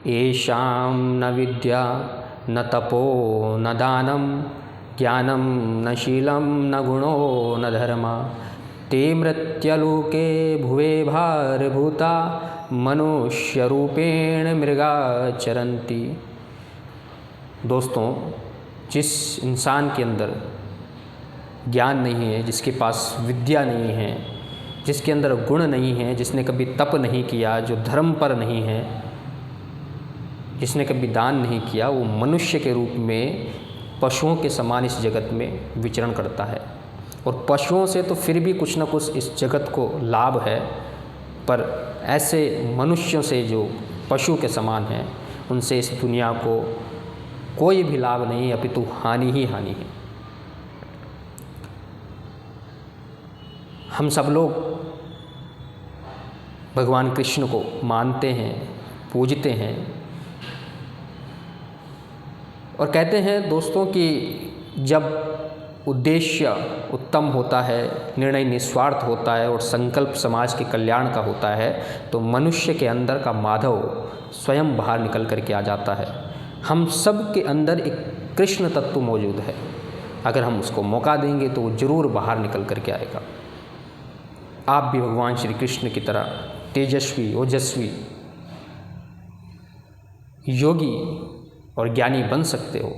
येषां न विद्या न तपो न दानं ज्ञानं न शीलं न गुणो न धर्मा ते मृत्यलोके भुवे भारभूता मनुष्यरूपेण मृगा चरन्ति। दोस्तों, जिस इंसान के अंदर ज्ञान नहीं है, जिसके पास विद्या नहीं है, जिसके अंदर गुण नहीं है, जिसने कभी तप नहीं किया, जो धर्म पर नहीं है, जिसने कभी दान नहीं किया, वो मनुष्य के रूप में पशुओं के समान इस जगत में विचरण करता है। और पशुओं से तो फिर भी कुछ न कुछ इस जगत को लाभ है, पर ऐसे मनुष्यों से जो पशु के समान हैं, उनसे इस दुनिया को कोई भी लाभ नहीं, अपितु हानि ही हानि है। हम सब लोग भगवान कृष्ण को मानते हैं, पूजते हैं और कहते हैं दोस्तों कि जब उद्देश्य उत्तम होता है, निर्णय निस्वार्थ होता है और संकल्प समाज के कल्याण का होता है, तो मनुष्य के अंदर का माधव स्वयं बाहर निकल कर के आ जाता है। हम सब के अंदर एक कृष्ण तत्व मौजूद है, अगर हम उसको मौका देंगे तो वो जरूर बाहर निकल कर के आएगा। आप भी भगवान श्री कृष्ण की तरह तेजस्वी, ओजस्वी, योगी और ज्ञानी बन सकते हो।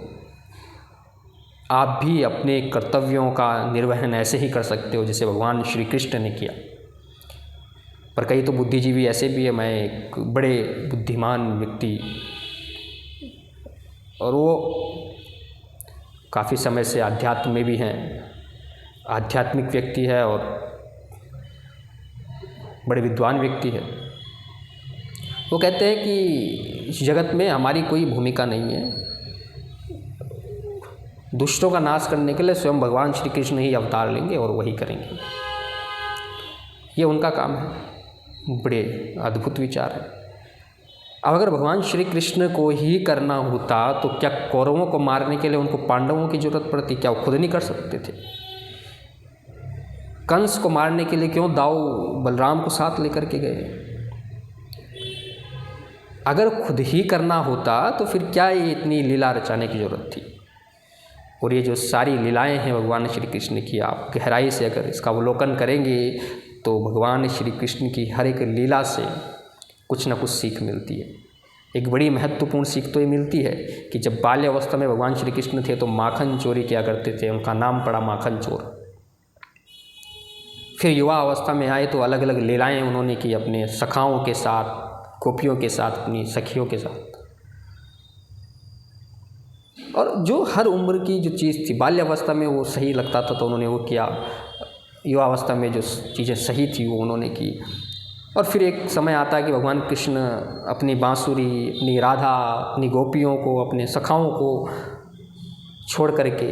आप भी अपने कर्तव्यों का निर्वहन ऐसे ही कर सकते हो जैसे भगवान श्री कृष्ण ने किया। पर कई तो बुद्धिजीवी ऐसे भी है, मैं एक बड़े बुद्धिमान व्यक्ति, और वो काफ़ी समय से आध्यात्म में भी हैं, आध्यात्मिक व्यक्ति है और बड़े विद्वान व्यक्ति है। वो कहते हैं कि इस जगत में हमारी कोई भूमिका नहीं है, दुष्टों का नाश करने के लिए स्वयं भगवान श्री कृष्ण ही अवतार लेंगे और वही करेंगे, ये उनका काम है। बड़े अद्भुत विचार है। अब अगर भगवान श्री कृष्ण को ही करना होता तो क्या कौरवों को मारने के लिए उनको पांडवों की जरूरत पड़ती? क्या वो खुद नहीं कर सकते थे? कंस को मारने के लिए क्यों दाऊ बलराम को साथ लेकर के गए? अगर खुद ही करना होता तो फिर क्या ये इतनी लीला रचाने की जरूरत थी? और ये जो सारी लीलाएं हैं भगवान श्री कृष्ण की, आप गहराई से अगर इसका अवलोकन करेंगे तो भगवान श्री कृष्ण की हर एक लीला से कुछ न कुछ सीख मिलती है। एक बड़ी महत्वपूर्ण सीख तो ये मिलती है कि जब बाल्य अवस्था में भगवान श्री कृष्ण थे तो माखन चोरी किया करते थे, उनका नाम पड़ा माखन चोर। फिर युवा अवस्था में आए तो अलग अलग लीलाएं उन्होंने की अपने सखाओं के साथ, गोपियों के साथ, अपनी सखियों के साथ। और जो हर उम्र की जो चीज़ थी, बाल्यावस्था में वो सही लगता था तो उन्होंने वो किया, युवावस्था में जो चीज़ें सही थी वो उन्होंने की। और फिर एक समय आता है कि भगवान कृष्ण अपनी बांसुरी, अपनी राधा, अपनी गोपियों को, अपने सखाओं को छोड़ करके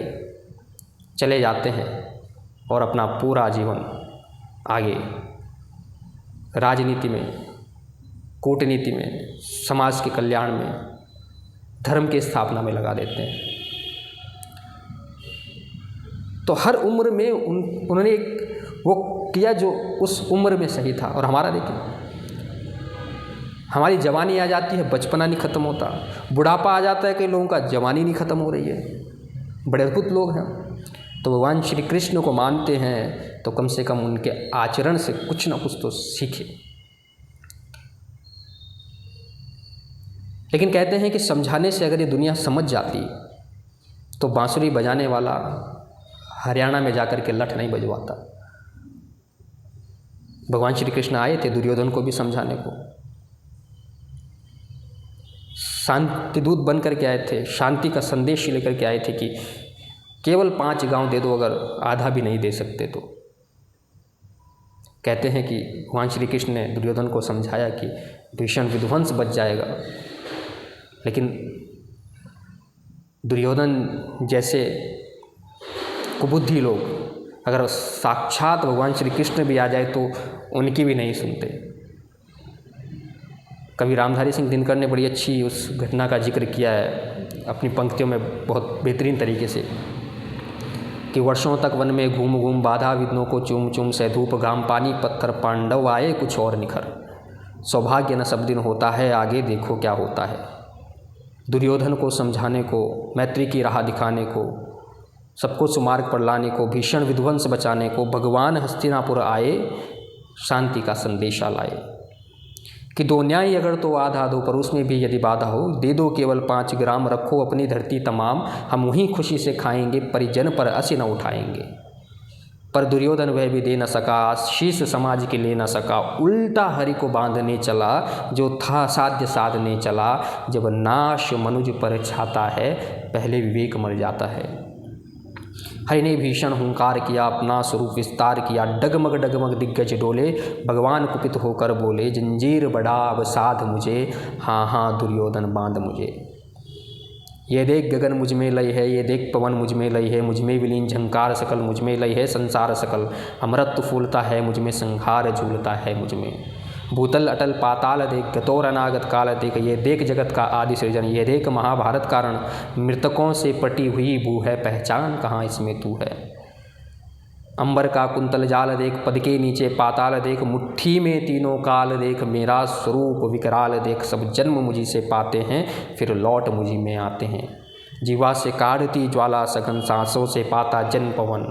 चले जाते हैं और अपना पूरा जीवन आगे राजनीति में, कूटनीति में, समाज के कल्याण में, धर्म की स्थापना में लगा देते हैं। तो हर उम्र में उन्होंने एक वो किया जो उस उम्र में सही था। और हमारा देखिए, हमारी जवानी आ जाती है, बचपना नहीं ख़त्म होता, बुढ़ापा आ जाता है, कई लोगों का जवानी नहीं ख़त्म हो रही है। बड़े अद्भुत लोग हैं। तो भगवान श्री कृष्ण को मानते हैं तो कम से कम उनके आचरण से कुछ ना कुछ तो सीखें। लेकिन कहते हैं कि समझाने से अगर ये दुनिया समझ जाती तो बांसुरी बजाने वाला हरियाणा में जाकर के लठ नहीं बजवाता। भगवान श्री कृष्ण आए थे दुर्योधन को भी समझाने को, शांति दूत बन करके आए थे, शांति का संदेश लेकर के आए थे कि केवल 5 गांव दे दो, अगर आधा भी नहीं दे सकते तो। कहते हैं कि भगवान श्री कृष्ण ने दुर्योधन को समझाया कि भीषण विध्वंस बच जाएगा, लेकिन दुर्योधन जैसे कुबुद्धि लोग अगर साक्षात भगवान श्री कृष्ण भी आ जाए तो उनकी भी नहीं सुनते। कवि रामधारी सिंह दिनकर ने बड़ी अच्छी उस घटना का जिक्र किया है अपनी पंक्तियों में बहुत बेहतरीन तरीके से कि वर्षों तक वन में घूम घूम बाधा विघ्नों को चूम चूम से धूप घाम पानी पत्थर पांडव आए कुछ और निखर। सौभाग्य न सब दिन होता है, आगे देखो क्या होता है। दुर्योधन को समझाने को, मैत्री की राह दिखाने को, सबको सुमार्ग पर लाने को, भीषण विध्वंस बचाने को भगवान हस्तिनापुर आए, शांति का संदेशा लाए कि दो न्याय अगर तो आधा दो, पर उसमें भी यदि बाधा हो, दे दो केवल 5 ग्राम, रखो अपनी धरती तमाम, हम वहीं खुशी से खाएंगे, परिजन पर असी न उठाएंगे। पर दुर्योधन वह भी दे न सका, शीश समाज की ले न सका, उल्टा हरि को बांधने चला, जो था साध्य साधने चला। जब नाश मनुज पर छाता है, पहले विवेक मर जाता है। हरि ने भीषण हुंकार किया, अपना स्वरूप विस्तार किया, डगमग डगमग दिग्गज डोले, भगवान कुपित होकर बोले, जंजीर बढ़ा अब साध मुझे, हाँ हाँ दुर्योधन बांध मुझे। ये देख गगन मुझ में लय है, ये देख पवन मुझ में लय है, मुझ में विलीन झंकार सकल, मुझ में लय है संसार सकल, अमृत फूलता है मुझ में, संहार झूलता है मुझ में। भूतल अटल पाताल देख, गतोर अनागत काल देख, ये देख जगत का आदि सृजन, ये देख महाभारत कारण, मृतकों से पटी हुई भू है, पहचान कहाँ इसमें तू है। अंबर का कुंतल जाल देख, पद के नीचे पाताल देख, मुट्ठी में तीनों काल देख, मेरा स्वरूप विकराल देख, सब जन्म मुझी से पाते हैं, फिर लौट मुझी में आते हैं। जीवा से काढ़ती ज्वाला सघन, सांसों से पाता जन पवन,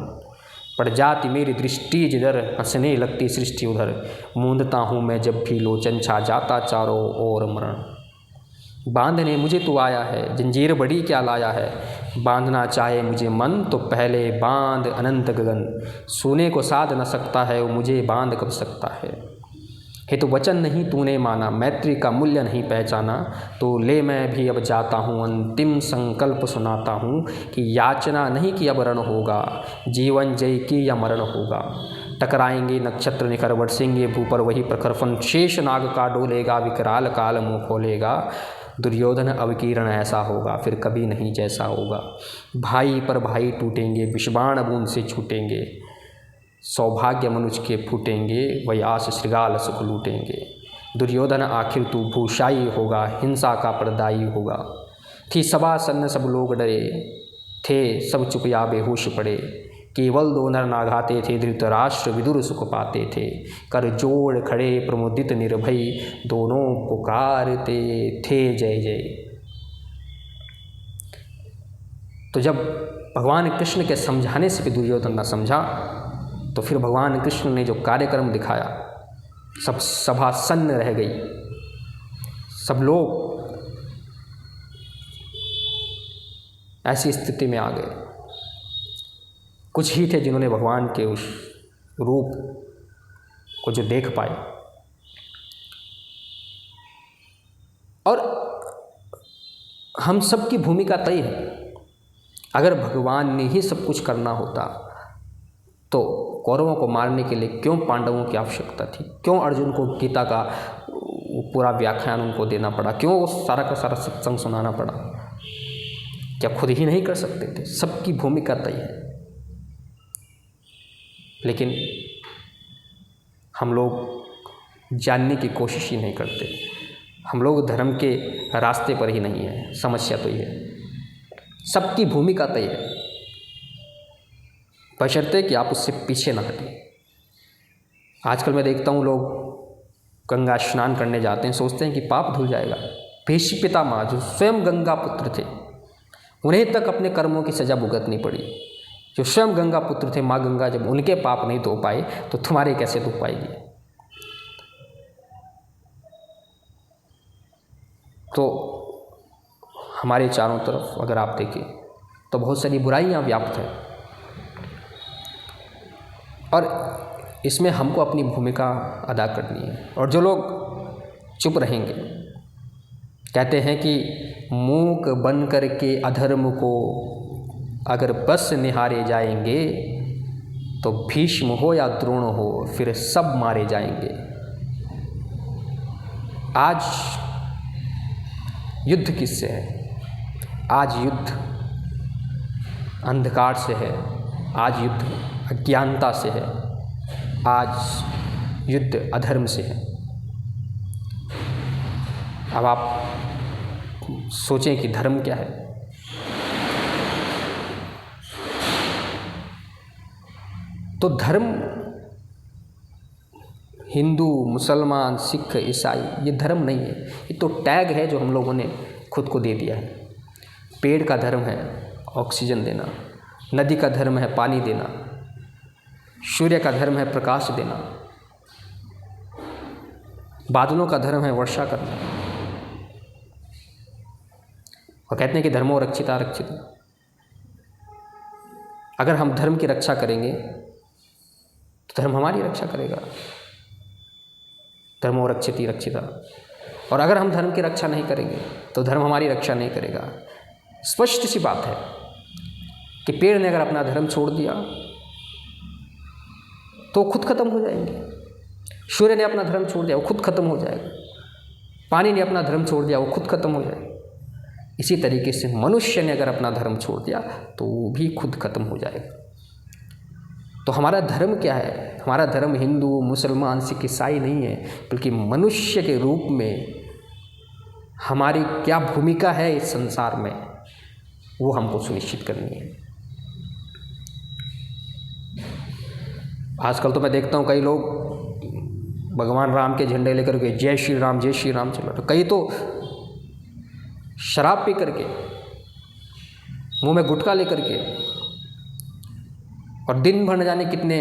पड़ जाती मेरी दृष्टि जिधर, हंसने लगती सृष्टि उधर, मूंदता हूँ मैं जब भी लोचन, छा जाता चारों ओर मरण। बांधने मुझे तू आया है, जंजीर बड़ी क्या लाया है, बांधना चाहे मुझे मन तो पहले बांध अनंत गगन, सोने को साध न सकता है वो मुझे बांध कब सकता है। हेतु वचन नहीं तूने माना, मैत्री का मूल्य नहीं पहचाना, तो ले मैं भी अब जाता हूँ, अंतिम संकल्प सुनाता हूँ कि याचना नहीं कि अब रण होगा, जीवन जय की या मरण होगा। टकराएंगे नक्षत्र निकर, बरसेंगे भू पर वही प्रखर फन, शेष नाग का डोलेगा, विकराल काल मुँह खोलेगा। दुर्योधन अवकीर्ण ऐसा होगा, फिर कभी नहीं जैसा होगा। भाई पर भाई टूटेंगे, विषबाण बूंद से छूटेंगे, सौभाग्य मनुष्य के फूटेंगे, वयास श्रृगाल सुख लूटेंगे। दुर्योधन आखिर तू भूषाई होगा, हिंसा का परदाई होगा। थी सभा सन्न सब लोग डरे, थे सब चुप या बेहोश पड़े, केवल 2 नर नाघाते थे, धृतराष्ट्र विदुर सुख पाते थे। कर जोड़ खड़े प्रमुदित निर्भय, दोनों पुकारते थे जय जय। तो जब भगवान कृष्ण के समझाने से भी दुर्योधन न समझा, तो फिर भगवान कृष्ण ने जो कार्यक्रम दिखाया, सब सभा सन्न रह गई, सब लोग ऐसी स्थिति में आ गए। कुछ ही थे जिन्होंने भगवान के उस रूप को जो देख पाए। और हम सब की भूमिका तय है। अगर भगवान ने ही सब कुछ करना होता तो कौरवों को मारने के लिए क्यों पांडवों की आवश्यकता थी? क्यों अर्जुन को गीता का पूरा व्याख्यान उनको देना पड़ा? क्यों वो सारा का सारा सत्संग सुनाना पड़ा? क्या खुद ही नहीं कर सकते थे? सबकी भूमिका तय है। लेकिन हम लोग जानने की कोशिश ही नहीं करते। हम लोग धर्म के रास्ते पर ही नहीं हैं। समस्या तो ये है। सबकी भूमिका तय है, बशर्ते कि आप उससे पीछे ना हटें। आजकल मैं देखता हूँ लोग गंगा स्नान करने जाते हैं, सोचते हैं कि पाप धुल जाएगा। भीष्म पितामह जो स्वयं गंगा पुत्र थे, उन्हें तक अपने कर्मों की सजा भुगतनी पड़ी। जो स्वयं गंगा पुत्र थे, माँ गंगा जब उनके पाप नहीं धो पाए तो तुम्हारे कैसे धो पाएगी? तो हमारे चारों तरफ अगर आप देखें तो बहुत सारी बुराइयाँ व्याप्त हैं, और इसमें हमको अपनी भूमिका अदा करनी है। और जो लोग चुप रहेंगे, कहते हैं कि मूक बन कर के अधर्म को अगर बस निहारे जाएंगे तो भीष्म हो या द्रोण हो फिर सब मारे जाएंगे। आज युद्ध किससे है? आज युद्ध अंधकार से है, आज युद्ध अज्ञानता से है, आज युद्ध अधर्म से है। अब आप सोचें कि धर्म क्या है? तो धर्म हिंदू, मुसलमान, सिख, ईसाई, ये धर्म नहीं है, ये तो टैग है जो हम लोगों ने खुद को दे दिया है। पेड़ का धर्म है ऑक्सीजन देना, नदी का धर्म है पानी देना, सूर्य का धर्म है प्रकाश देना, बादलों का धर्म है वर्षा करना, और कहते हैं कि धर्मो रक्षिता रक्षिता। अगर हम धर्म की रक्षा करेंगे तो धर्म हमारी रक्षा करेगा, धर्मो रक्षिति रक्षिता। और अगर हम धर्म की रक्षा नहीं करेंगे तो धर्म हमारी रक्षा नहीं करेगा। स्पष्ट सी बात है कि पेड़ ने अगर अपना धर्म छोड़ दिया तो खुद खत्म हो जाएंगे, सूर्य ने अपना धर्म छोड़ दिया वो खुद खत्म हो जाएगा, पानी ने अपना धर्म छोड़ दिया वो खुद खत्म हो जाएगा। इसी तरीके से मनुष्य ने अगर अपना धर्म छोड़ दिया तो वो भी खुद खत्म हो जाएगा। तो हमारा धर्म क्या है? हमारा धर्म हिंदू, मुसलमान, सिख, ईसाई नहीं है, बल्कि मनुष्य के रूप में हमारी क्या भूमिका है इस संसार में, वो हमको सुनिश्चित करनी है। आजकल तो मैं देखता हूँ कई लोग भगवान राम के झंडे लेकर के जय श्री राम चल रहे, कई तो शराब पी करके, मुंह में गुटखा लेकर के, और दिन भर न जाने कितने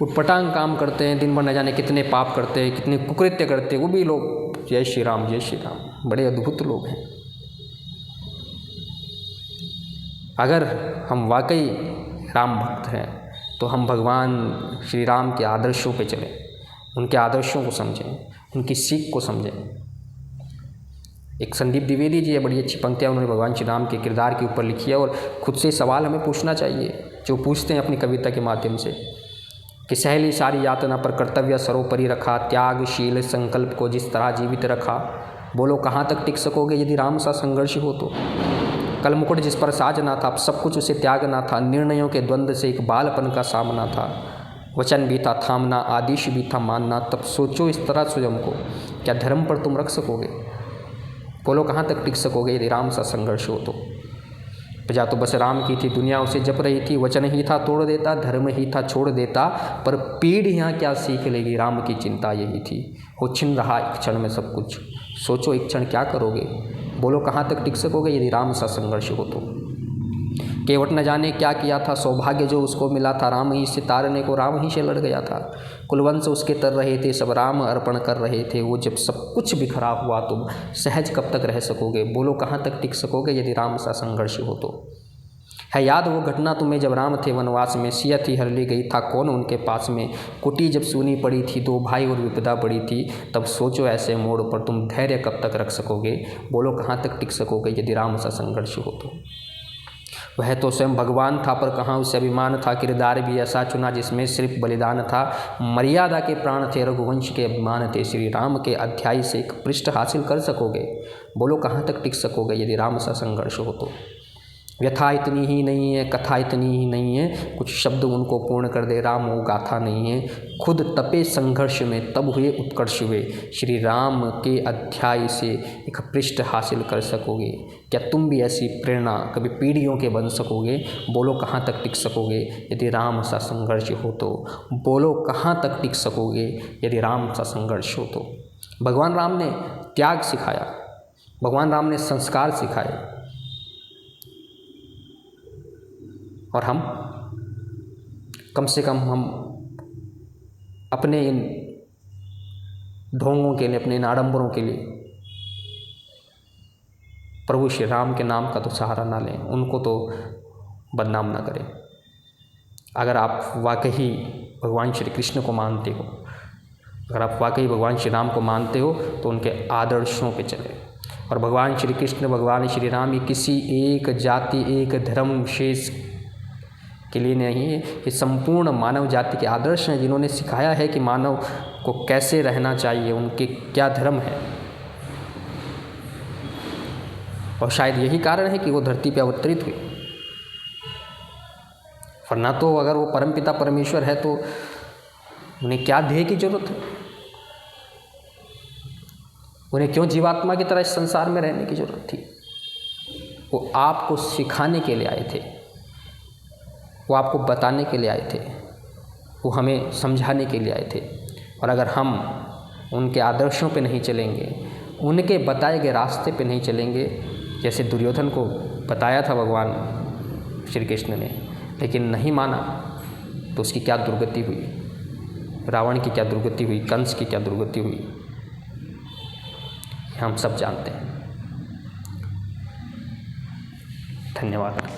उटपटांग काम करते हैं, दिन भर न जाने कितने पाप करते हैं, कितने कुकृत्य करते हैं, वो भी लोग जय श्री राम, बड़े अद्भुत लोग हैं। अगर हम वाकई राम भक्त हैं तो हम भगवान श्री राम के आदर्शों पे चलें, उनके आदर्शों को समझें, उनकी सीख को समझें। एक संदीप द्विवेदी जी है, बड़ी अच्छी पंक्तियाँ उन्होंने भगवान श्री राम के किरदार के ऊपर लिखी है, और खुद से सवाल हमें पूछना चाहिए जो पूछते हैं अपनी कविता के माध्यम से कि सहली सारी यातना पर कर्तव्य सर्वोपरि रखा, त्यागशील संकल्प को जिस तरह जीवित रखा, बोलो कहाँ तक टिक सकोगे यदि राम सा संघर्ष हो तो। कल मुकुट जिस पर साजना था, अब सब कुछ उसे त्यागना था, निर्णयों के द्वंद्व से एक बालपन का सामना था, वचन भी था थामना, आदेश भी था मानना, तब सोचो इस तरह स्वयं को, क्या धर्म पर तुम रख सकोगे, बोलो कहाँ तक टिक सकोगे यदि राम सा संघर्ष हो तो। प्रजा तो बस राम की थी, दुनिया उसे जप रही थी, वचन ही था तोड़ देता, धर्म ही था छोड़ देता, पर पीढ़ियाँ क्या सीख लेगी, राम की चिंता यही थी। हो छिन रहा एक क्षण में सब कुछ, सोचो एक क्षण क्या करोगे, बोलो कहाँ तक टिक सकोगे यदि राम सा संघर्ष हो तो। केवट न जाने क्या किया था, सौभाग्य जो उसको मिला था, राम ही से तारने को राम ही से लड़ गया था। कुलवंश उसके तर रहे थे, सब राम अर्पण कर रहे थे, वो जब सब कुछ बिखरा हुआ तुम सहज कब तक रह सकोगे, बोलो कहाँ तक टिक सकोगे यदि राम सा संघर्ष हो तो। है याद वो घटना तुम्हें जब राम थे वनवास में, सिया थी हर ली गई था कौन उनके पास में, कुटी जब सूनी पड़ी थी, दो भाई और विपदा पड़ी थी, तब सोचो ऐसे मोड़ पर तुम धैर्य कब तक रख सकोगे, बोलो कहाँ तक टिक सकोगे यदि राम सा संघर्ष हो तो। वह तो स्वयं भगवान था पर कहाँ उसे अभिमान था, किरदार भी ऐसा चुना जिसमें सिर्फ बलिदान था, मर्यादा के प्राण थे, रघुवंश के अभिमान थे, श्री राम के अध्याय से एक पृष्ठ हासिल कर सकोगे, बोलो कहाँ तक टिक सकोगे यदि राम सा संघर्ष हो तो। व्यथा इतनी ही नहीं है, कथा इतनी ही नहीं है, कुछ शब्द उनको पूर्ण कर दे, राम वो गाथा नहीं है, खुद तपे संघर्ष में तब हुए उत्कर्ष हुए, श्री राम के अध्याय से एक पृष्ठ हासिल कर सकोगे, क्या तुम भी ऐसी प्रेरणा कभी पीढ़ियों के बन सकोगे, बोलो कहाँ तक टिक सकोगे यदि राम सा संघर्ष हो तो, बोलो कहाँ तक टिक सकोगे यदि राम सा संघर्ष हो तो। भगवान राम ने त्याग सिखाया, भगवान राम ने संस्कार सिखाए, और हम कम से कम हम अपने इन ढोंगों के लिए, अपने इन आडंबरों के लिए प्रभु श्री राम के नाम का तो सहारा ना लें, उनको तो बदनाम ना करें। अगर आप वाकई भगवान श्री कृष्ण को मानते हो, अगर आप वाकई भगवान श्री राम को मानते हो तो उनके आदर्शों पे चलें। और भगवान श्री कृष्ण, भगवान श्री राम ये किसी एक जाति, एक धर्म विशेष के लिए नहीं है, ये संपूर्ण मानव जाति के आदर्श हैं, जिन्होंने सिखाया है कि मानव को कैसे रहना चाहिए, उनके क्या धर्म है। और शायद यही कारण है कि वो धरती पर अवतरित हुए, वरना तो अगर वो परमपिता परमेश्वर है तो उन्हें क्या ध्येय की जरूरत है, उन्हें क्यों जीवात्मा की तरह इस संसार में रहने की जरूरत थी। वो आपको सिखाने के लिए आए थे, वो आपको बताने के लिए आए थे, वो हमें समझाने के लिए आए थे, और अगर हम उनके आदर्शों पे नहीं चलेंगे, उनके बताए गए रास्ते पे नहीं चलेंगे, जैसे दुर्योधन को बताया था भगवान श्री कृष्ण ने, लेकिन नहीं माना, तो उसकी क्या दुर्गति हुई, रावण की क्या दुर्गति हुई, कंस की क्या दुर्गति हुई, हम सब जानते हैं। धन्यवाद।